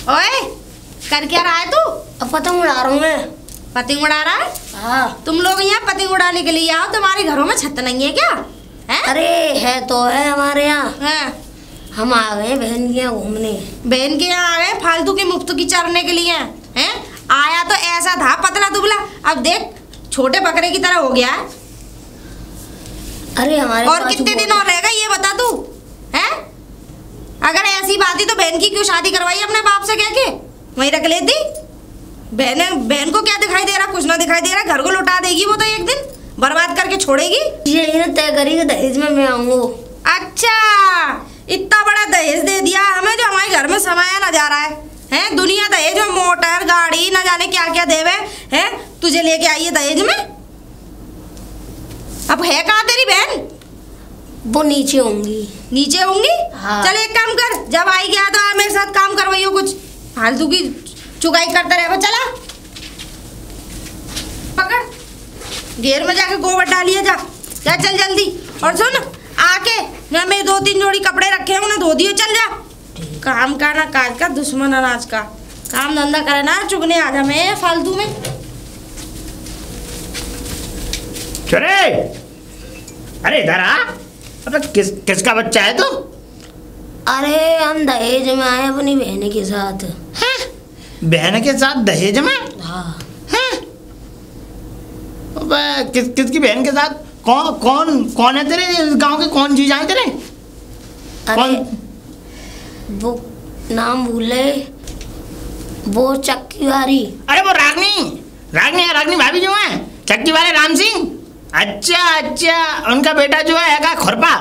ओए, कर क्या रहा है तू? अब पतंग उड़ा रहा हूँ मैं। पतंग उड़ा रहा है? हाँ। तुम लोग यहाँ पतंग उड़ाने के लिए आओ, तुम्हारे घरों में छत नहीं है क्या? है? अरे है तो है हमारे यहाँ। हाँ। हम आ गए बहन के यहाँ घूमने। बहन के यहाँ आ गए फालतू की मुफ्त की चरने के लिए? हैं? आया तो ऐसा था पतला दुबला, अब देख छोटे बकरे की तरह हो गया है। अरे हमारे और कितने दिन और रहेगा ये बता तू? हैं? अगर ऐसी बात ही तो बहन की क्यों शादी करवाई अपने बाप से कह के? वहीं रख लेती। बहन को क्या दिखाई दे रहा? कुछ ना दिखाई दे रहा। घर को लुटा देगी वो तो, एक दिन बर्बाद करके छोड़ेगी। यही ना तय करी कि दहेज में मैं आऊंगा। अच्छा, इतना बड़ा दहेज दे दिया हमें जो हमारे घर में समाया ना जा रहा है। हैं? दुनिया दहेज में मोटर गाड़ी ना जाने क्या क्या देवे हैं, तुझे लेके आई है दहेज में। अब है कहाँ तेरी बहन? वो नीचे होंगी। नीचे होंगी? हाँ। चल एक काम कर, जब आई गया तो मेरे साथ काम करवाइयो, कुछ फालतू की चुगाई करता रहे। चला पकड़, घेर में जाके गोबर डालिए। जा जा, चल जल्दी। और सुन, आके यहाँ मेरे 2-3 जोड़ी कपड़े रखे हैं, उन्हें धो दियो। चल जा। काम का ना काज का, दुश्मन अनाज का। काम धंधा करे ना, चुगने आ जा मैं फालतू में। चले, अरे इधर आ। मतलब किसका बच्चा है तू? अरे हम दहेज में आए अपनी बहन के साथ। हैं? बहन के साथ दहेज में? हाँ। हैं? किसकी बहन के साथ? कौन है तेरे गांव के? कौन जीजा है तेरे? अरे वो नाम भूले, वो चक्की वाली। अरे वो रागनी है, रागनी भाभी जो है, चक्की वाले राम सिंह। अच्छा, उनका बेटा जो है खुरपा।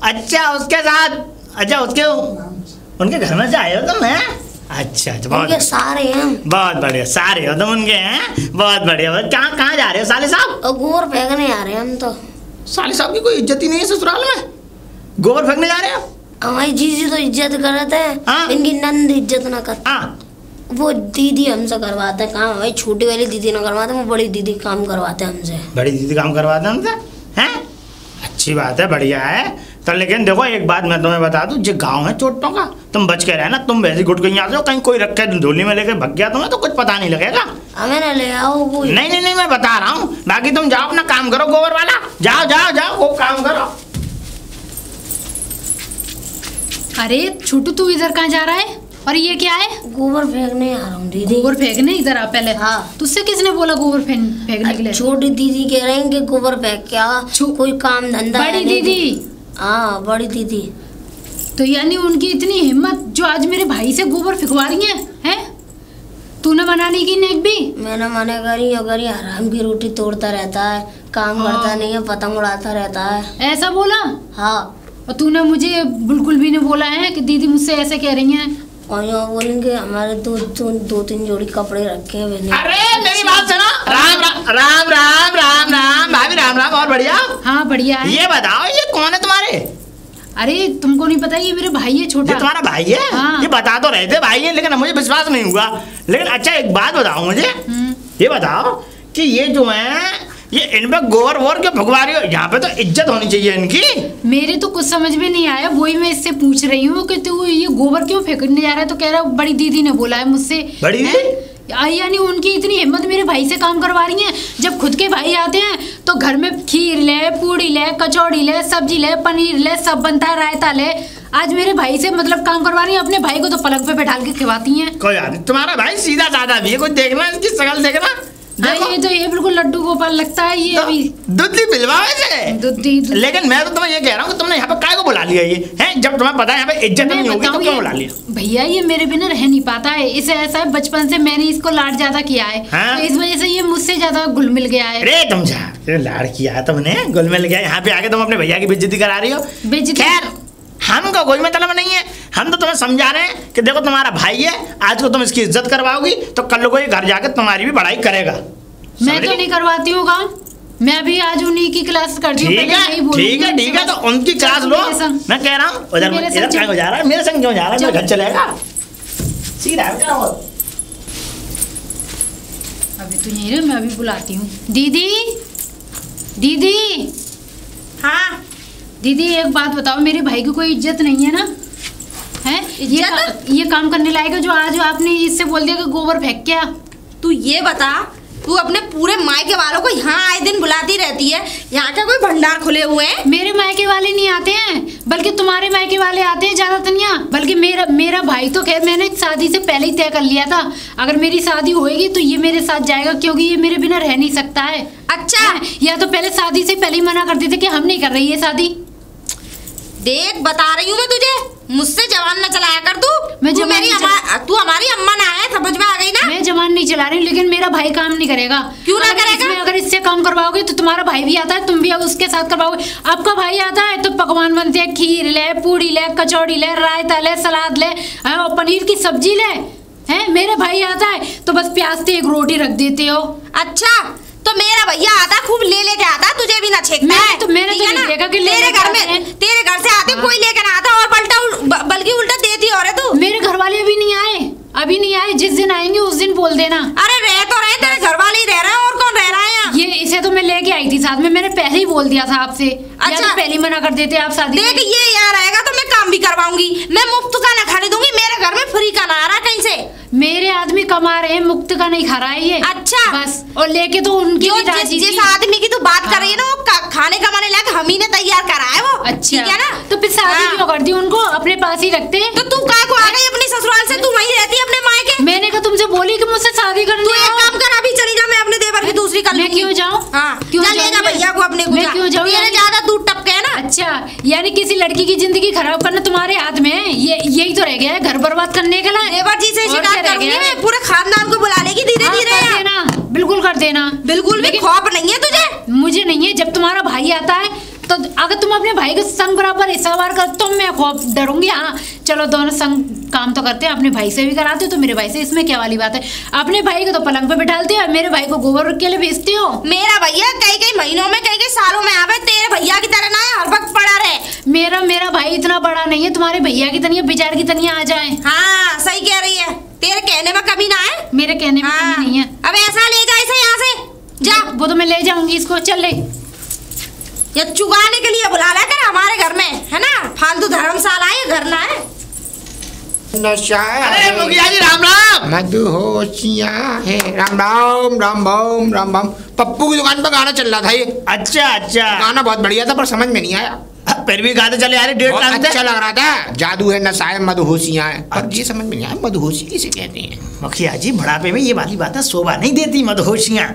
अच्छा, उसके साथ। अच्छा, उनके घर में से आए हो तुम? हैं? अच्छा, उनके सारे हैं। बहुत बढ़िया, सारे हो तुम उनके हैं। बहुत बढ़िया। कहाँ जा रहे हो साले साहब? गोबर फेंकने आ रहे हैं हम तो। साले साहब की कोई इज्जत ही नहीं है ससुराल में, गोबर फेंकने जा रहे हो? हमारी जीजी तो इज्जत करते हैं। हाँ? इनकी नंद इज्जत ना करते। हाँ। वो दीदी हमसे करवाते हैं काम। भाई छोटी वाली दीदी ना करवाते, वो बड़ी दीदी काम करवाते हैं हमसे। बड़ी दीदी काम करवाते हैं हमसे? हैं? अच्छी बात है, बढ़िया है। तो लेकिन देखो एक बात मैं तुम्हें बता दूं, जो गांव है चोटों का, तुम बच के रहना। तुम वैसे गुट गई जाओ, कहीं कोई रख के धोली में लेके भग गया तुम्हें तो कुछ पता नहीं लगेगा। हमें ना ले आओ कोई। नहीं, मैं बता रहा हूँ। बाकी तुम जाओ अपना काम करो, गोबर वाला। जाओ वो काम करो। अरे छोटू, तू इधर कहाँ जा रहा है? और ये क्या है? गोबर फेंकने आ रहा हूँ दीदी। गोबर फेंकने? इधर आ पहले। हाँ। तुझसे किसने बोला गोबर फेंकने के लिए? छोटी दीदी कह रहे हैं कि गोबर फेंक क्या, कोई काम धंधा। बड़ी दीदी? हाँ, बड़ी दीदी। तो यानी उनकी इतनी हिम्मत जो आज मेरे भाई से गोबर फेंकवा रही है? तूने मनाने की नेक भी? मैंने मना करी, अगर ये हराम की रोटी तोड़ता रहता है, काम करता नहीं है, पतंग उड़ाता रहता है। ऐसा बोला? हाँ। और तूने मुझे बिल्कुल भी नहीं बोला है कि दीदी मुझसे ऐसे कह रही हैं? और यहाँ बोलेंगे हमारे 2-3 जोड़ी कपड़े रखे हैं मैंने। अरे मेरी बात सुनो। राम भाभी, राम। और बढ़िया? हाँ बढ़िया है। ये बताओ, ये कौन है तुम्हारे? अरे तुमको नहीं पता, ये मेरे भाई है छोटा। ये तुम्हारा भाई है? हाँ। ये बता तो रहे थे भाई है, लेकिन मुझे विश्वास नहीं हुआ। लेकिन अच्छा एक बात बताओ मुझे, ये बताओ कि ये जो है ये इनपे गोबर वोबर क्यों भगवा रही हो? यहाँ पे तो इज्जत होनी चाहिए इनकी। मेरे तो कुछ समझ में नहीं आया, वही मैं इससे पूछ रही हूँ कि तू ये गोबर क्यों फेंकने जा रहा है? तो कह रहा है बड़ी दीदी ने बोला है मुझसे। बड़ी दीदी? यानी उनकी इतनी हिम्मत मेरे भाई से काम करवा रही हैं। जब खुद के भाई आते हैं तो घर में खीर ले, पूड़ी ले, कचौड़ी ले, सब्जी ले, पनीर ले, सब बनता है, रायता ले। आज मेरे भाई से मतलब काम करवा रही है, अपने भाई को तो पलंग पे बैठा के खिलाती हैं। कोई बात नहीं, तुम्हारा भाई सीधा साधा भी है, कुछ देखना इसकी शकल देखना। ये तो ये बिल्कुल लड्डू गोपाल लगता है ये। अभी दूधी पिलवावे से दूधी। लेकिन मैं तो तुम्हें ये कह रहा हूँ कि तुमने यहाँ पे काय को बुला लिया ये है, जब तुम्हें पता है यहाँ पे इज्जत नहीं होगी तो क्यों बुला लिया? भैया ये मेरे बिना रह नहीं पाता है। इसे ऐसा है बचपन से मैंने इसको लाड ज्यादा किया है। हाँ? तो इस वजह से ये मुझसे ज्यादा घुल मिल गया है। अरे तुम जा लाड़ किया तुमने, घुल मिल गया। यहाँ पे आके तुम अपने भैया की बेइज्जती करा रही हो। खैर हमको कोई मतलब नहीं है, हम तो तुम्हें समझा रहे हैं कि देखो तुम्हारा भाई है, आज को तुम इसकी इज्जत करवाओगी तो कल को ये घर जाकर तुम्हारी भी पढ़ाई करेगा। मैं तो नहीं करवाती हूँ काम, मैं भी आज उन्हीं की क्लास करती हूँ। ठीक है तो उनकी क्लास लो। मैं कह रहा हूँ उधर क्या हो जा रहा है, मेरे संग क्यों जा रहा है? घर चलेगा सीधा क्या हो? अभी तो यही रहे, मैं अभी बुलाती हूँ। दीदी दीदी। हाँ दीदी एक बात बताओ, मेरे भाई की कोई इज्जत नहीं है ना? हैं? ये काम करने लायक है जो आज आपने इससे बोल दिया कि गोबर फेंक क्या? तू ये बता, तू अपने पूरे मायके वालों को यहाँ आए दिन बुलाती रहती है, यहाँ का कोई भंडार खुले हुए हैं? मेरे मायके वाले नहीं आते हैं, बल्कि तुम्हारे मायके वाले आते हैं ज्यादा तनिया। बल्कि मेरा भाई तो खैर मैंने शादी से पहले ही तय कर लिया था, अगर मेरी शादी होएगी तो ये मेरे साथ जाएगा, क्योंकि ये मेरे बिना रह नहीं सकता है। अच्छा, या तो पहले शादी से पहले ही मना कर देते कि हम नहीं कर रही है शादी। देख बता रही हूँ मैं तुझे, मुझसे जवान न चलाया कर तू। तू हमारी अम्मा ना है, समझ में आ गई ना? मैं जवान नहीं चला रही हूँ, लेकिन मेरा भाई काम नहीं करेगा। क्यों ना करेगा? अगर इससे काम करवाओगे तो तुम्हारा भाई भी आता है, तुम भी अब उसके साथ करवाओगे। आपका भाई आता है तो पकवान बनते हैं, खीर ले, पूड़ी ले, कचौड़ी ले, रायता ले, सलाद ले, और पनीर की सब्जी ले। है मेरे भाई आता है तो बस प्याज से एक रोटी रख देते हो। अच्छा, तो मेरा भैया आता खूब ले लेके आता, तुझे भी ना छेकता है। तो मैंने तो नहीं देखा कि तेरे घर में, तेरे घर से आते कोई लेकर ना आता, और बल्कि उल्टा देती और है तू। मेरे घर वाले अभी नहीं आए, जिस दिन आएंगे उस दिन बोल देना। अरे रह तो रहे, तेरे घर वाले ही रह रहे हैं, और कौन रह रहा है यहाँ? ये इसे तो मैं लेके आई थी साथ में, मैंने पहले ही बोल दिया था आपसे। अच्छा, तो पहले ही मना कर देते आप शादी। देख ये यहाँ रहेगा तो मैं काम भी करवाऊंगी, मैं मुफ्त का ना खाने दूंगी, मेरे घर में फ्री का ना आ रहा कहीं से। मेरे आदमी कमा रहे हैं, मुफ्त का नहीं खा रहा है ये। अच्छा, बस, और लेके तो उनकी जिस आदमी की तू बात कर रही है ना, वो खाने कमाने लायक हम ही ने तैयार करा है वो। अच्छा, ठीक है ना? तो फिर शादी क्यों कर दी? उनको अपने पास ही रखते। तो तू कहाँ को आ गई अपनी ससुराल से? तू वहीं रहती है अपने मायके। मैंने कहा तुमसे बोली कि मुझसे शादी करनी है। तू एक काम कर, अभी चली जा, मैं अपने देवर की दूसरी कर लूंगी। मैं क्यों जाऊँ? हाँ, क्यों जाएगा भैया को अपने को? मैं क्यों जाऊँ? मेरे ज्यादा दूध टपके है ना। अच्छा, यानी किसी लड़की की जिंदगी खराब करना तुम्हारे हाथ में है? यही तो रह गया है, घर बर्बाद करने के लिए। देवर जी से शिकायत करूंगी मैं, पूरे खानदान को बुला लेगी धीरे धीरे। बिल्कुल कर देना। बिल्कुल भी खौफ नहीं है तुझे? मुझे नहीं है। जब तुम्हारा भाई आता है तो अगर तुम अपने भाई के संग बराबर हिस्सावार कर तो मैं खौफ डरूंगी। हाँ चलो, दोनों संग काम तो करते हैं, अपने भाई से भी कराते हो तो मेरे भाई से, इसमें क्या वाली बात है? अपने भाई को तो पलंग पे बिठालते हो, मेरे भाई को गोबर के लिए भेजते हो। मेरा भैया कई महीनों में, कई सालों में आवे, तेरे भैया की तरह ना हर वक्त पड़ा रहे। मेरा भाई इतना बड़ा नहीं है तुम्हारे भैया की तनिया, बिचार की तनिया आ जाए। हाँ सही कह रही है, तेरे कहने में कमी ना है। मेरे कहने में कमी नहीं है। अब ऐसा ले जा इसे यहाँ से, जा। वो तो मैं ले जाऊंगी इसको, चल ले। ये चुगाने के लिए बुला ला कर हमारे घर में, है ना? फालतू धर्मशाला है, घर ना है। अरे मुखिया जी राम राम। मधुहोशियाँ है। राम राम राम राम राम राम। पप्पू की दुकान पर गाना चल रहा था ये। अच्छा, गाना बहुत बढ़िया था पर समझ में नहीं आया। फिर भी गाते चले यार, डेढ़ लाख अच्छा लग रहा था। जादू है, नशा है, मधुहोशियाँ है, पर ये समझ में नहीं आया मधुहोशी किसे कहते हैं। मुखिया जी बुढ़ापे में ये वाली बातें शोभा नहीं देती मधुहोशियाँ।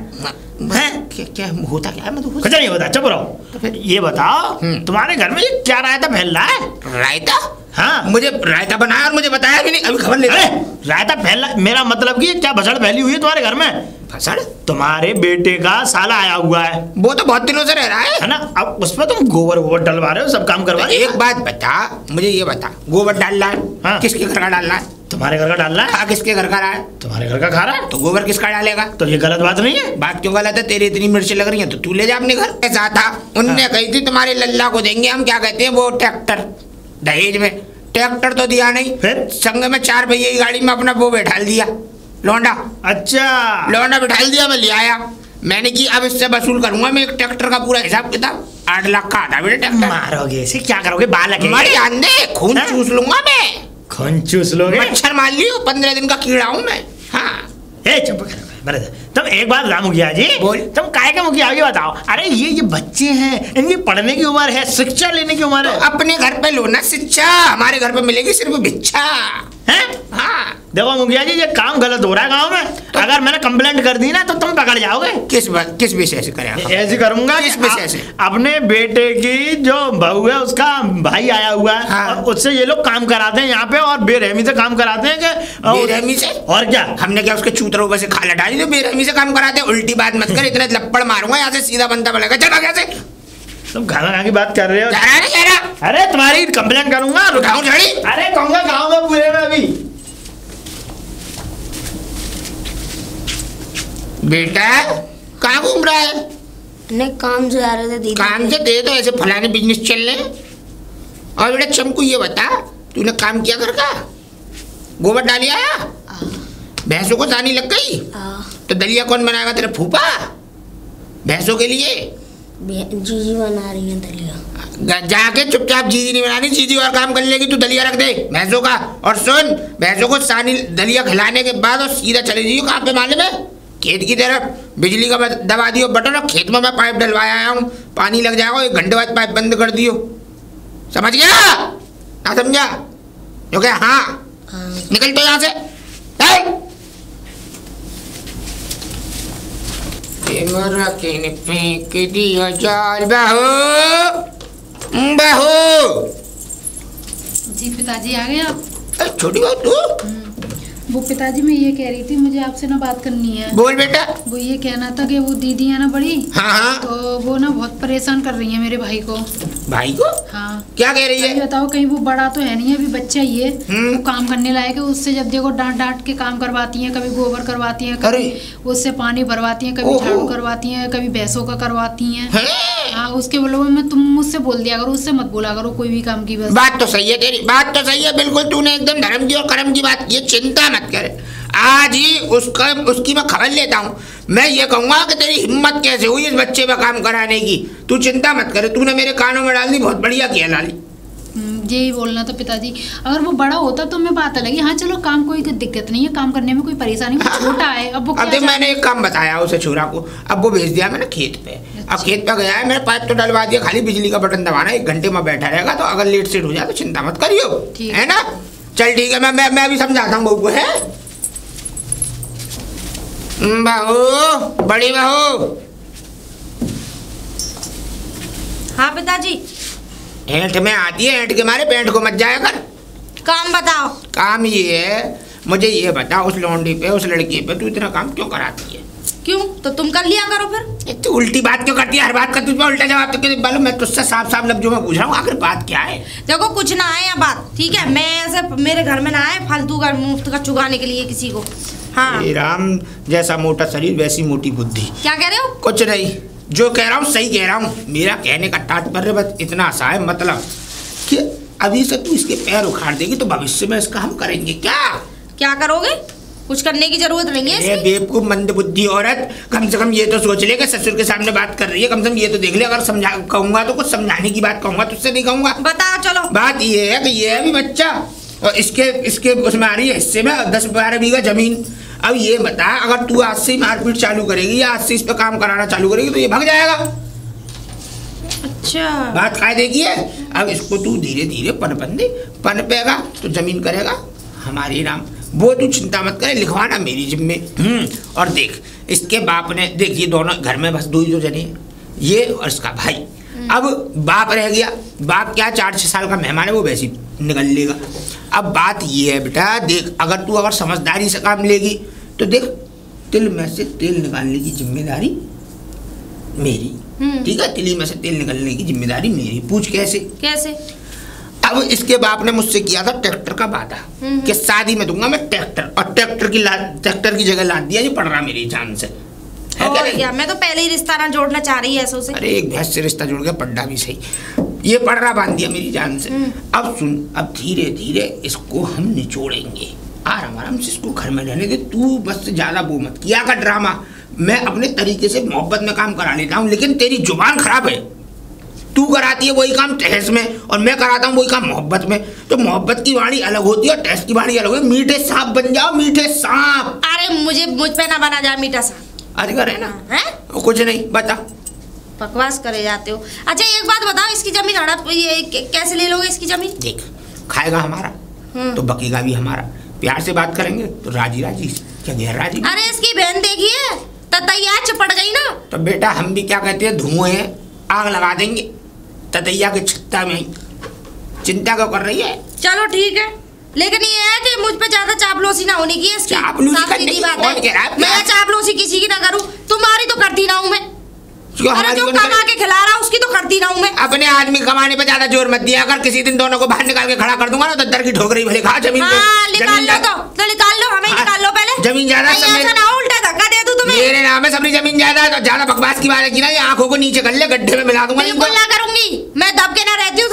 क्या होता क्या है मधुहोशी? कुछ नहीं होता, चुप रहो। तो फिर ये बताओ, तुम्हारे घर में ये क्या रायता फैल रहा है? रायता? हाँ, मुझे रायता बनाया और मुझे बताया भी नहीं, अभी खबर ले। रायता फैला, मेरा मतलब कि क्या भसड़ फैली हुई है तुम्हारे घर में? भसड़? तुम्हारे बेटे का साला आया हुआ है। वो तो बहुत दिनों से रह रहा है ना? अब उसमें तुम गोबर डलवा रहे हो, सब काम करवा रहे हो। एक बात बता, मुझे ये बता, गोबर डाल रहा है? हाँ। किसके घर का डाल रहा है? तुम्हारे घर का डाल रहा है। खा किसके घर का रहा है? तुम्हारे घर का खा रहा है। तो गोबर किसका डालेगा? तो ये गलत बात नहीं है। बात क्यों गलत है? तेरी इतनी मिर्ची लग रही है तो तू ले जा अपने घर। ऐसा था, उनने कही थी तुम्हारे लल्ला को देंगे हम, क्या कहते हैं वो, ट्रैक्टर दहेज में। ट्रैक्टर तो दिया नहीं, फिर संग में 4 पहिए की गाड़ी में अपना वो बैठा दिया, लौंडा। अच्छा, लौंडा बैठा दिया, मैं ले आया। मैंने की अब इससे वसूल करूंगा मैं एक ट्रैक्टर का पूरा हिसाब किताब। 8 लाख का आता बेटा ट्रैक्टर। मारोगे इसे? क्या करोगे? बालक है। मर जान दे, खून चूस लूंगा मैं। खून चूस लोगे? मच्छर मार लियो, 15 दिन का कीड़ा हूँ मैं। हाँ, चुप कर। तुम एक बात बता मुखिया जी, बोल। तुम काहे का मुखिया ये बताओ। अरे ये बच्चे हैं, इनकी पढ़ने की उम्र है, शिक्षा लेने की उम्र है। तो अपने घर पे लो ना शिक्षा, हमारे घर पे मिलेगी सिर्फ भिक्षा है। हाँ देखो मुखिया जी, ये काम गलत हो रहा है गांव में। तो अगर मैंने कंप्लेंट कर दी ना तो तुम पकड़ जाओगे। किस विषय से करें? ऐसे करूंगा, किस विषय से? अपने बेटे की जो बहू है उसका भाई आया हुआ है। हाँ। और उससे ये लोग काम कराते हैं यहाँ पे, और बेरहमी से काम कराते हैं। बेरहमी से? और क्या, हमने क्या उसके चूतरों पर से खाला डाली तो बेरहमी से काम कराते हैं? उल्टी बात मत कर, इतने लप्पड़ मारूंगा यहाँ से, सीधा बंदा बोलेगा चलो कैसे। तुम खाना की बात कर रहे हो? जा रहा। अरे तुम्हारी कंप्लेंट करूंगा। अरे कहूंगा गाँव में पूरे में। अभी बेटा कहाँ घूम रहा है? नहीं, काम से आ रहे थे दीदी। काम से दे तो ऐसे फलाने बिजनेस चल रहे। और बेटा चमकू ये बता, तूने काम किया घर का? गोबर डाली आया? भैंसों को सानी लग गई? तो दलिया कौन बनाएगा तेरे फूफा भैंसों के लिए? जीजी बना रही है दलिया। जाके चुपचाप जीजी नहीं बनानी, जीजी और काम कर लेगी, तू दलिया रख दे भैंसों का। और सुन, भैंसों को सानी दलिया खिलाने के बाद और सीधा चले जाइयो कहाँ पे मालूम है? खेत की तरफ। बिजली का दबा दियो बटन और खेत में मैं पाइप डलवाया आया हूँ, पानी लग जाएगा, 1 घंटे बाद पाइप बंद कर दियो। समझ गया ना? समझा? जो क्या? हाँ निकल तो यहाँ से। फेंक दिया जाल बहू बहू। जी पिताजी आ गए आप? छोटी बात तू। वो पिताजी मैं ये कह रही थी, मुझे आपसे ना बात करनी है। बोल बेटा। वो ये कहना था कि वो दीदी है ना बड़ी, हाँ हाँ, तो वो ना बहुत परेशान कर रही है मेरे भाई को। भाई को? हाँ। क्या कह रही है? बताओ, कहीं वो बड़ा तो है नहीं, अभी बच्चा ही है, वो काम करने लायक है। उससे जब देखो डांट डांट के काम करवाती है, कभी गोबर करवाती है, कभी उससे पानी भरवाती है, कभी झाड़ू करवाती है, कभी भैंसों का करवाती है। हाँ, उसके बोलो मैं तुम मुझसे बोल दिया करो, उससे मत बोला करो कोई भी काम की। बस बात तो सही है तेरी, बात तो सही है बिल्कुल। तूने एकदम धर्म की और कर्म की बात, ये चिंता मत कर। आज ही उसकी मैं खबर लेता हूँ। मैं ये कहूँगा कि तेरी हिम्मत कैसे हुई इस बच्चे पे काम कराने की। तू चिंता मत करे, तूने मेरे कानों में डाल दी, बहुत बढ़िया किया लाली। यही बोलना था पिताजी, अगर वो बड़ा होता तो मैं बात अलग। हाँ चलो, काम कोई दिक्कत नहीं है, काम करने में कोई परेशानी नहीं, छोटा है। अब वो मैंने एक काम बताया उसे छोरा को, अब वो भेज दिया मैंने खेत पे। अब खेत पे गया है, मैंने पाइप तो डलवा दिया, खाली बिजली का बटन दबाना, 1 घंटे में बैठा रहेगा। तो अगर लेट सेट हो जाए तो चिंता मत करियो, है ना? चल ठीक है, मैं भी समझाता हूँ बहू को। है बहू, बड़ी बहू। हाँ पिताजी। ऐंठ में आती है, ऐंठ के मारे पेंट को मत जाया कर। काम बताओ। काम ये है, मुझे ये बता, उस लौंडी पे, उस लड़की पे तू इतना काम क्यों कराती है? क्यों? तो तुम कर लिया करो फिर। तू उल्टी बात क्यों करती है? हर बात का तुझ पे उल्टा जवाब तो क्यों? मालूम, मैं तुझसे साफ साफ लफ्जों में पूछ रहा हूँ, आखिर बात क्या है? देखो कुछ ना है यहाँ बात, ठीक है? मैं ऐसे मेरे घर में ना आए फालतू का मुफ्त का चुगाने के लिए किसी को। हाँ राम, जैसा मोटा शरीर वैसी मोटी बुद्धि। क्या कह रहे हो? कुछ नहीं, जो कह रहा हूँ सही कह रहा हूँ। मेरा कहने का तात्पर्य बस इतना सा है, मतलब कि अभी से तू इसके पैर उखाड़ देगी तो भविष्य में इसका हम करेंगे क्या? क्या करोगे? कुछ करने की जरूरत नहीं है इसकी। बेवकूफ मंद बुद्धि औरत, कम से कम ये तो सोच ले कि ससुर के सामने बात कर रही है, कम से कम ये तो देख ले। अगर समझा कहूंगा तो कुछ समझाने की बात कहूंगा, तुझसे नहीं कहूंगा। बताओ चलो। बात ये है कि ये है भी बच्चा, और इसके उसमें आ रही है हिस्से में 10-12 बीघा जमीन। अब ये बता, अगर तू आज से मारपीट चालू करेगी या आज से इस पे काम कराना चालू करेगी तो ये भाग जाएगा। अच्छा, बात कायदे की है। अब इसको तू धीरे धीरे पनपेगा तो जमीन करेगा हमारी नाम। वो तू चिंता मत करे, लिखवाना मेरी जिम्मे। और देख, इसके बाप ने, देख ये दोनों घर में बस 2 ही तो जने, ये और इसका भाई। अब बाप रह गया, बाप क्या 4-6 साल का मेहमान है, वो वैसे निकल लेगा। अब बात ये है बेटा, देख अगर समझदारी से काम लेगी तो देख, तिल में से तेल निकालने की जिम्मेदारी मेरी, ठीक है? तिली में से तेल निकालने की जिम्मेदारी मेरी। पूछ कैसे? कैसे? अब इसके बाप ने मुझसे किया था ट्रैक्टर का वादा कि शादी में दूंगा मैं ट्रैक्टर, और ट्रैक्टर की जगह ला दिया। ये पड़ रहा मेरी जान से है क्या? मैं तो पहले ही रिश्ता ना जोड़ना चाह रही है ऐसो से। अरे एक भैंस से रिश्ता जोड़ गया, पड्डा भी सही, ये पड़ रहा बांध दिया मेरी जान से। अब सुन, अब धीरे धीरे इसको हम निचोड़ेंगे, आराम से इसको घर में रहने दे। तू बस ज्यादा वो मत किया का ड्रामा। मैं अपने तरीके से मोहब्बत में काम करा लेता हूँ, लेकिन तेरी जुबान खराब है। तू कराती है वही काम तहस में, और मैं कराता हूँ वही काम मोहब्बत में। तो मोहब्बत की वाणी अलग होती है और तहस की वाणी अलग होती है। मीठे सांप बन जाओ, मीठे सांप। अरे मुझ पे ना बना जाए मीठा सांप। अरे करे ना है? कुछ नहीं, बता। बकवास करे जाते हो। अच्छा एक बात बताओ, इसकी जमीन हड़प ये कैसे ले लोगे? इसकी जमीन देख, खाएगा हमारा तो बकेगा भी हमारा। प्यार से बात करेंगे तो राजी क्या गैर राजी? अरे इसकी बहन देखिए ततैया चिपट गई ना। तो बेटा हम भी क्या कहते हैं, धुआं है, आग लगा देंगे ततैया के छत्ता में। चिंता क्यों कर रही है? चलो ठीक है, लेकिन ये है कि मुझ पे ज्यादा चापलूसी ना होने की। चापलूसी मैं चापलूसी किसी की ना करूं, तुम्हारी तो करती ना हूं मैं। अरे जो कमा के खिला रहा उसकी तो करती ना हूं मैं। अपने आदमी कमाने पे ज्यादा जोर मत दिया। अगर किसी दिन दोनों को बाहर निकाल के खड़ा कर दूंगा ना तो दर की ठोकरी भले खा। जमीन निकाल लो तो निकाल लो, हमें निकाल लो पहले। जमीन ज्यादा उल्टा धक्का दे दूं तुम्हें। मेरे नाम है सबरी जमीन ज्यादा, तो ज्यादा बकवास की बात है कि ना, ये आंखों को नीचे कर ले, गड्ढे में मिला दूंगा। बिल्कुल ना करूंगी, मैं दब के ना रहती हूँ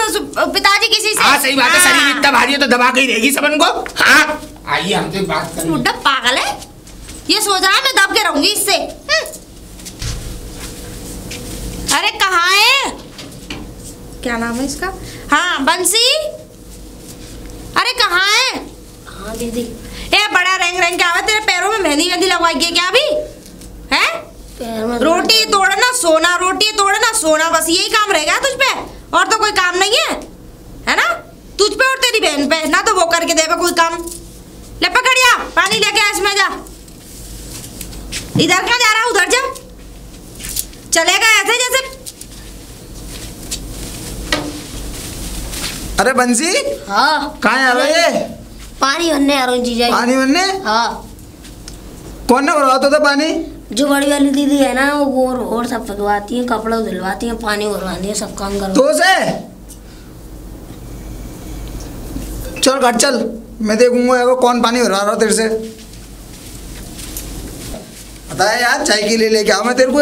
पिताजी किसी से। हाँ सही बात है, शरीर इतना भारी है तो दबा के ही रहेगी सबन को। हाँ आइए हमसे बात करें। बुड्ढा पागल है, ये सोच रहा है मैं दब के रहूंगी इससे। अरे कहाँ है, क्या नाम है इसका? हाँ बंसी, अरे कहाँ है? हाँ दीदी। ए बड़ा रंग रंग क्या है तेरे पैरों में, मेहंदी वेंदी लगवाई है क्या अभी? है रोटी तोड़ना सोना, रोटी तोड़ना सोना, बस यही काम रहेगा तुझ पे, और तो कोई काम नहीं है ना तुझ पे और तेरी बहन पे, ना तो वो करके देगा कोई काम। ले पकड़िया पानी लेके आ, इसमें जा। इधर कहाँ जा रहा, उधर जा, चलेगा ऐसे जैसे। अरे बंसी, हाँ कहाँ आ रहे ये? पानी भरने आ रहा हूँ जीजा। पानी भरने? हाँ। कौन ने भरवाता था पानी? जो बड़ी वाली दीदी है ना, वो और सब फगवाती है, कपड़ा धुलवाती है, पानी भरवाती है, सब काम करवाती है। तो से चल घर चल, मैं देखूंगा कौन पानी भरवा रहा तेरे से। बता यार, चाय की लेके आओ मैं तेरे को।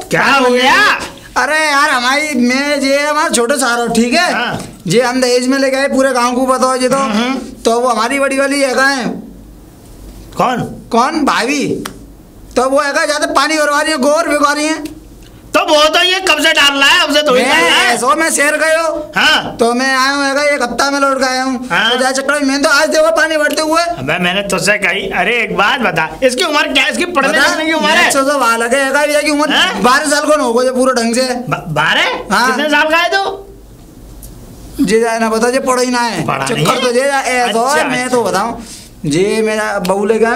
क्या हो गया? अरे यार हमारी मैं जे हमारा छोटा सारा ठीक है। हाँ। जे हम दहेज में लेके आए, पूरे गांव को बताओ जे तो वो हमारी बड़ी वाली है। कौन भाभी, तो वो है ज्यादा पानी भरवा रही है, गोर भिगवा रही है। तो वो तो ये कब से डाल रहा है, अब से तो ही डाल रहा है। सो मैं शहर गयो। हाँ। तो मैं आया हूँ एक हफ्ता में लौट के आया हूँ। हाँ। तो जा चक्कर में तो आज देखो पानी भरते हुए। अबे मैंने तुझसे कही, अरे एक बात बता, इसकी उम्र क्या है? इसकी पढ़ने लिखने की उम्र है? भैया की उम्र 12 साल को होगा जो पूरा ढंग से। 12? हाँ। कितने साल का है तू? जे जाए ना बता, जे पढ़ो ही ना है चक्कर तो जे अच्छा, मैं तो बताऊँ जे मेरा बहू ले गया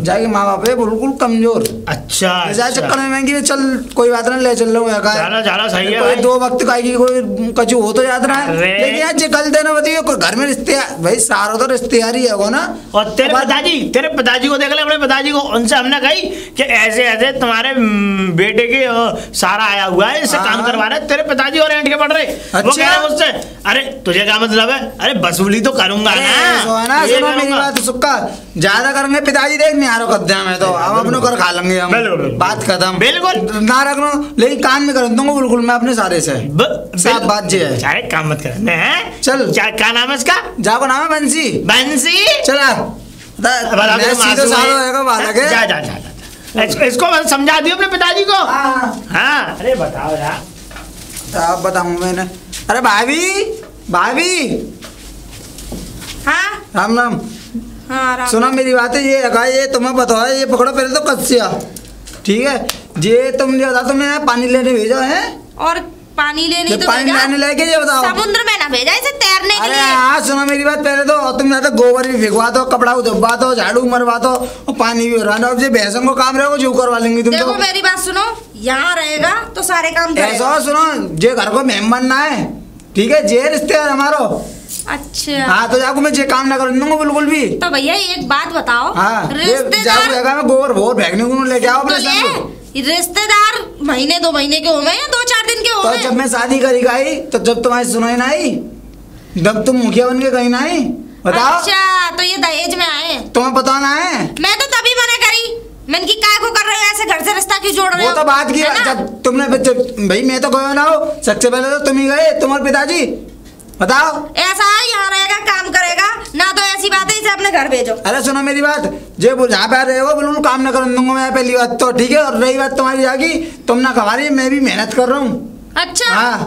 जाके, माँ बाप है बिल्कुल कमजोर। अच्छा चक्कर में महंगी, चल कोई बात नहीं, ले चल रहा हूँ। चलो सही है कोई भाई। 2 वक्त का कोई कचू हो तो याद रहा है, लेकिन यार जे कल देना बताइए कोई घर में रिश्ते भाई सारा तो रिश्तेदारी है वो ना। और तेरे पिताजी को देख ले, अपने पिताजी को, उनसे हमने कही कि ऐसे ऐसे तुम्हारे बेटे के सारा आया हुआ है, इससे काम करवा रहे। तेरे पिताजी और एंट के पड़ रहे। वो कह रहे मुझसे, अरे तुझे क्या मतलब है? अरे वसूली तो करूंगा ना। सुनो मेरी बात, सुक्का ज्यादा करेंगे पिताजी देख नहीं आ रहा कद्या में, तो हम अपने घर खा लेंगे हम। बात खत्म, बिल्कुल ना रखना, लेकिन कान में कर दूंगा बिल्कुल मैं अपने सारे से। साफ बात जे है, चाहे काम मत कर। चल क्या नाम है इसका? जाको नाम है बंसी। बंसी चला इसको समझा दियो अपने पिताजी को। हाँ अरे बताओ यार। अब बताऊँ मैंने। अरे भाभी। हाँ राम राम। हाँ सुना मेरी बात है, ये तुम्हें बताओ, ये पकड़ो पहले तो कस्सिया, ठीक है। ये तुमने बता, तुमने पानी लेने भेजा है? और पानी लेने तो पानी लेने लेके ये बताओ, समुद्र में ना भेजा इसे तैरने के लिए। अरे हाँ सुनो मेरी बात, पहले तो तुम ज्यादा गोबर भी भिगवा दो, कपड़ा धोबा दो, झाड़ू मरवा दो और पानी भी भरवा दो। अब ये भैंसों को काम रहेगा जो करवा लेंगी तुम। देखो तो मेरी बात सुनो, यहाँ रहेगा तो सारे काम ऐसा सुनो, जे घर को मेहमान ना है, ठीक है, जे रिश्तेदार हमारो। अच्छा हाँ तो जाको मैं जे काम ना कर दूंगा बिल्कुल भी। तो भैया एक बात बताओ, हाँ रिश्तेदार मैं गोबर भोर फेंकने को लेके आओ अपने संग। रिश्तेदार महीने 2 महीने के हो गए या 2-4 दिन के हो गए? तो जब मैं शादी करी गई तो जब तुम्हारी सुनाई ना आई, जब तुम मुखिया बन के गई ना आई, बताओ। अच्छा तो ये दहेज में आए, तुम्हें पता ना है? मैं तो तभी मना करी, मैंने की काय को कर रहे हो ऐसे, घर से रिश्ता क्यों जोड़ रहे हो? वो तो बात की, जब तुमने भाई मैं तो गयो ना हो, सबसे पहले तो तुम ही गए, तुम्हारे पिताजी। बताओ ऐसा है, यहाँ रहेगा काम करेगा ना, तो ऐसी बात है इसे अपने घर भेजो। अरे सुनो मेरी बात, जे जहाँ पे रहे हो बिल्कुल काम ना कर दूंगा मैं, पहली बात तो ठीक है। और रही बात तुम्हारी जागी, तुम ना खवा रही, मैं भी मेहनत कर रहा हूँ। अच्छा हाँ,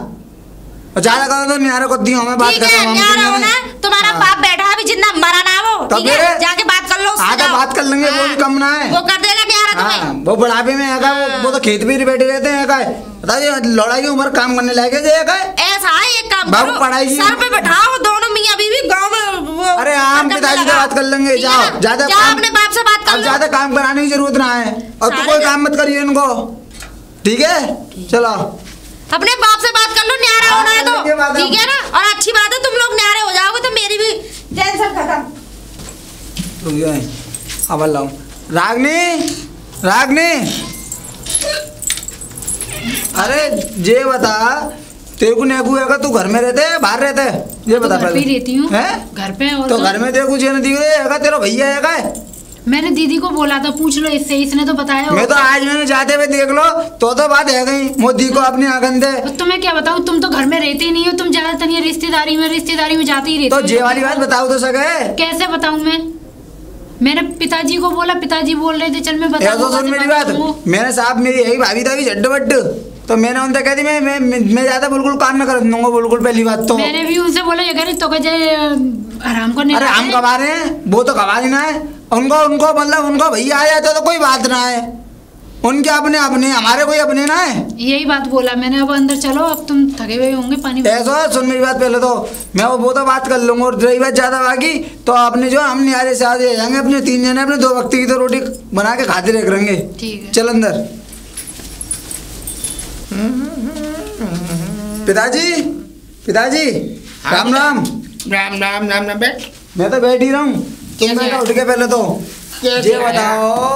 ज्यादा करो तो न्यारे को दी हमें बात कर तुम्हारा बाप बैठा अभी, जितना मरा ना वो, ठीक है, जाके बात कर लो उससे। हाँ तो बात कर लेंगे, वो भी कम ना है, वो कर देगा न्यारा तुम्हें। वो बुढ़ापे में है, वो तो खेत भी बैठे रहते हैं। बताइए लड़ाई की उम्र काम करने लायक है। ऐसा है, एक काम बाबू करो, पढ़ाई की सर पे बैठाओ दोनों मियां बीवी गांव में वो। अरे हम पिताजी से बात कर लेंगे, जाओ ज्यादा अपने बाप से बात कर लो, ज्यादा काम कराने की जरूरत ना है। और तू कोई काम मत करिए इनको, ठीक है। चलो अपने बाप से बात कर लो, न्यारा होना है तो ठीक है ना। और अच्छी बात है, तुम लोग न्यारे हो जाओगे तो मेरी भी टेंशन खत्म। अब लाओ रागनी। अरे ये बता, तेरे को नेकू है तू घर में रहते है बाहर रहते है? ये बता घर पे रहती हूँ, घर पे। और तो घर में देखो तेरा भैया है? मैंने दीदी को बोला था, पूछ लो इससे, इसने तो बताया। मैं तो आज मैंने जाते हुए देख लो तो बात है गई, मोदी को अपनी आंगन दे। तुम्हें क्या बताऊँ, तुम तो घर में रहते ही नहीं हो, तुम ज्यादातर ये रिश्तेदारी में जाते ही रहते तो जे वाली बात बताओ तो सके। कैसे बताऊँ मैंने पिताजी को बोला, पिताजी बोल रहे थे चल मैं बताऊँ। सुन मेरी बात, मैंने साहब मेरी यही भाभी था झड्ड बड्ड, तो मैंने उनसे कह दी मैं ज्यादा बिल्कुल काम न कर दूंगा बिल्कुल। पहली बात तो मैंने भी उनसे बोला ये कह तो आराम करने। अरे हम कमा रहे हैं, वो तो कमा देना है उनको मतलब उनको भैया आ जाता तो कोई बात ना है, उनके अपने अपने हमारे कोई अपने ना है। यही बात बोला मैंने। अब अंदर चलो, अब तुम थके हुए होंगे पानी। ऐसा सुन मेरी बात, पहले तो मैं वो तो बात कर लूंगा, और रही बात ज्यादा बाकी तो अपने जो हम नियारे से आ जाएंगे अपने 3 जने, अपने 2 वक्त की तो रोटी बना के खाते रह करेंगे। ठीक है, चल अंदर। पिताजी राम राम। राम राम राम राम। बैठ। मैं तो बैठ ही रहा हूँ, तुम बैठा उठ के। पहले तो ये बताओ,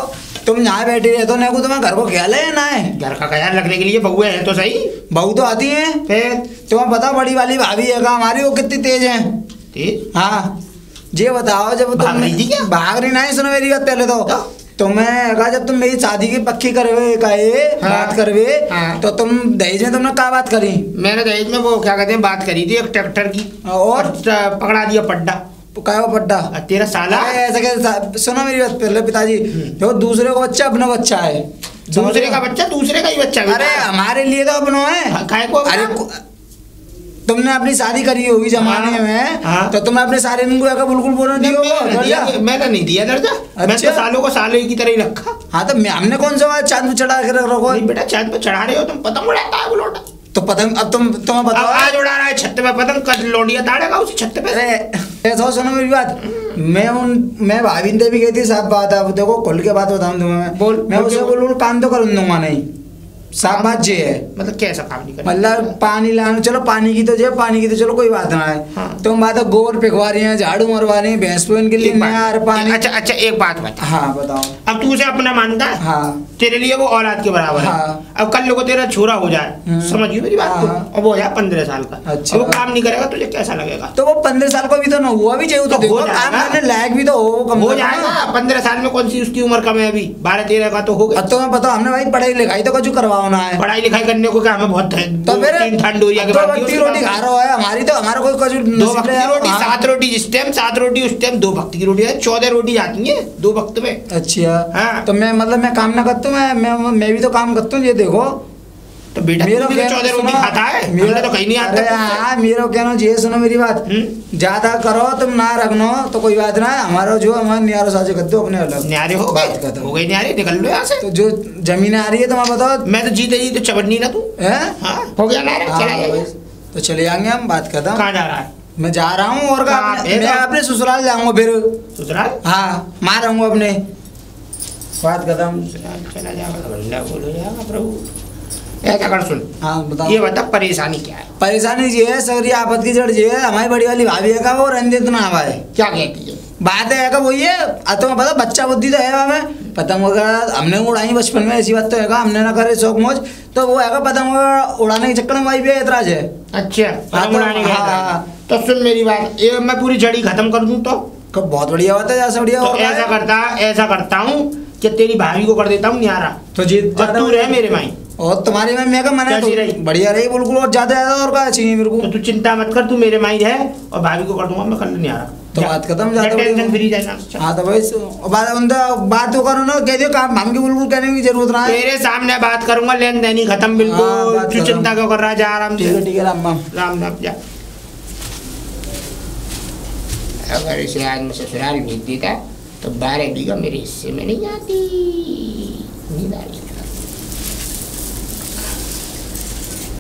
तुम यहाँ बैठी रहे तो नहीं तुम्हें घर को ख्याल है ना है? घर का ख्याल रखने के लिए बहुएं हैं तो सही। बहू तो आती है, फिर तुम्हें पता बड़ी वाली भाभी है हमारी, वो कितनी तेज है। तेज? हाँ, ये बताओ जब भाग रही थी क्या? भाग रही नहीं, सुनो मेरी बात पहले तो मैं कहा जब तुम मेरी शादी की पक्की करवे बात करवे, तो तुम दहेज में तुमने क्या बात करी? मैंने दहेज में वो क्या कहते हैं बात करी थी एक ट्रैक्टर की, और पकड़ा दिया पड्डा। क्या वो पड्डा? तेरा साला ऐसा कैसे? सुनो मेरी बात पहले पिताजी, देखो दूसरे का बच्चा अपना बच्चा है। दूसरे का बच्चा दूसरे का ही बच्चा। अरे हमारे लिए तो अपना है। काय को? अरे तुमने अपनी शादी करी होगी जमाने में, तो तुमने अपने सारे को बिल्कुल बोलने दिया? मैंने नहीं दिया दर्जा। मैं तो सालों को सालों की तरह ही रखा। हाँ तो हमने कौन सा चांद पे चढ़ा के रखो? बेटा चांद पे चढ़ा रहे हो तुम, पतंग उड़ाता है वो लोटा। तो पतंग अब तुम्हें बताओ, आज उड़ा रहा है छत पे पतंग, कल लोडिया ताड़ेगा उसी छत पे। ऐसा सुनो मेरी बात, मैं भाभी ने भी गई थी, साफ बात है। देखो खुल के बात बताऊं तुम्हें, बोल। मैं उसे बोलूँ काम तो कर दूंगा नहीं, साफ बात ये है। मतलब कैसा काम नहीं करना? मतलब पानी लाना, चलो पानी की तो चलो कोई बात ना है। तुम बात गोबर फेंकवा रही है, झाड़ू मरवा रही है, भैंस पुन के लिए यार पानी। अच्छा एक बात बता। हाँ बताओ। अब तू उसे अपना मानता है? हाँ। तेरे लिए वो औलाद के बराबर है। अब कल को तेरा छोरा हो जाए, समझिए मेरी बात को, अब वो हो जाए 15 साल का, अच्छा, वो काम नहीं करेगा तुझे कैसा लगेगा? तो वो 15 साल का भी तो ना हुआ भी चाहिए, तो देखो काम करने लायक भी तो हो जाएगा। 15 साल में कौन सी उसकी उम्र कम है? अभी 12-13 का तो हो गया। तो मैं बताओ, हमने भाई पढ़ाई लिखाई तो कुछ करवाना है। पढ़ाई लिखाई करने को क्या हमें बहुत है? तो फिर 3 ठंडोरिया के बाद 2 वक्त की रोटी खा रहा है हमारी, तो हमारा कोई 2 वक्त की रोटी, 7 रोटी जिस टाइम, 7 रोटी उस टाइम, 2 वक्त की रोटी है, 14 रोटी जाती है 2 वक्त में। अच्छा तो मैं मतलब मैं काम ना करता हूँ, मैं भी तो काम करता हूँ। ये देखो तो बेटा मेरा 14 रोटी खाता है, मेरा तो कहीं नहीं आता। हाँ मेरा कहना ये सुनो मेरी बात, ज्यादा करो तुम ना रखनो तो कोई बात ना है। हमारा जो हमारे न्यारो साझे कर दो अपने अलग न्यारे हो गए न्यारे, निकल लो यहाँ से। तो जो जमीनें आ रही है तुम्हें बताओ, मैं तो जीते जी तो चबड़नी ना तू है। हो गया ना, तो चले जाएंगे हम। बात करता हूँ। कहाँ जा रहा है? मैं जा रहा हूँ और मैं अपने ससुराल जाऊंगा। फिर ससुराल? हाँ मार रहूंगा अपने। बात करता हूँ। चला जाएगा, बोलो जाएगा प्रभु। ऐसा कर सुन। हाँ बताओ। ये बता परेशानी क्या है? परेशानी ये है, सगरी आपत की जड़ ये है, हमारी बड़ी वाली भाभी है का वो रंजित ना हवा है। क्या कहती है? बात है का वो ये, तुम्हें पता बच्चा बुद्धि तो है हमें, पतंग वगैरह हमने उड़ाई बचपन में, ऐसी बात तो है हमने ना करे शौक मौज, तो वो है पतंग उड़ाने के चक्कर में भाई भी ऐतराज है। अच्छा पतंग उड़ाने का। तो सुन मेरी बात, ये मैं पूरी जड़ी खत्म कर दूं तो बहुत बढ़िया बात है। ऐसा बढ़िया ऐसा करता हूँ कि तेरी भाभी को कर देता हूँ न्यारा, तो जीत तू रहे मेरे माई और तुम्हारे में मैं का मना तो बढ़िया रही बिल्कुल, और ज्यादा और क्या चाहिए मेरे को? तो तू चिंता मत कर, तू मेरे माई है और भाभी को कर दूंगा मैं कल न्यारा। तो बात खत्म, ज्यादा टेंशन फ्री जाना। हाँ तो भाई बात तो करो ना, कह दियो काम हम की बिल्कुल कहने की जरूरत ना है। तेरे सामने बात करूंगा, लेन देन ही खत्म बिल्कुल। तू चिंता क्यों कर रहा है? जा आराम से। ठीक है राम राम राम जा। अगर इसे आज मैं ससुराल भेज देता तो 12 बीघा मेरे हिस्से में नहीं आती। नींद आ रही है।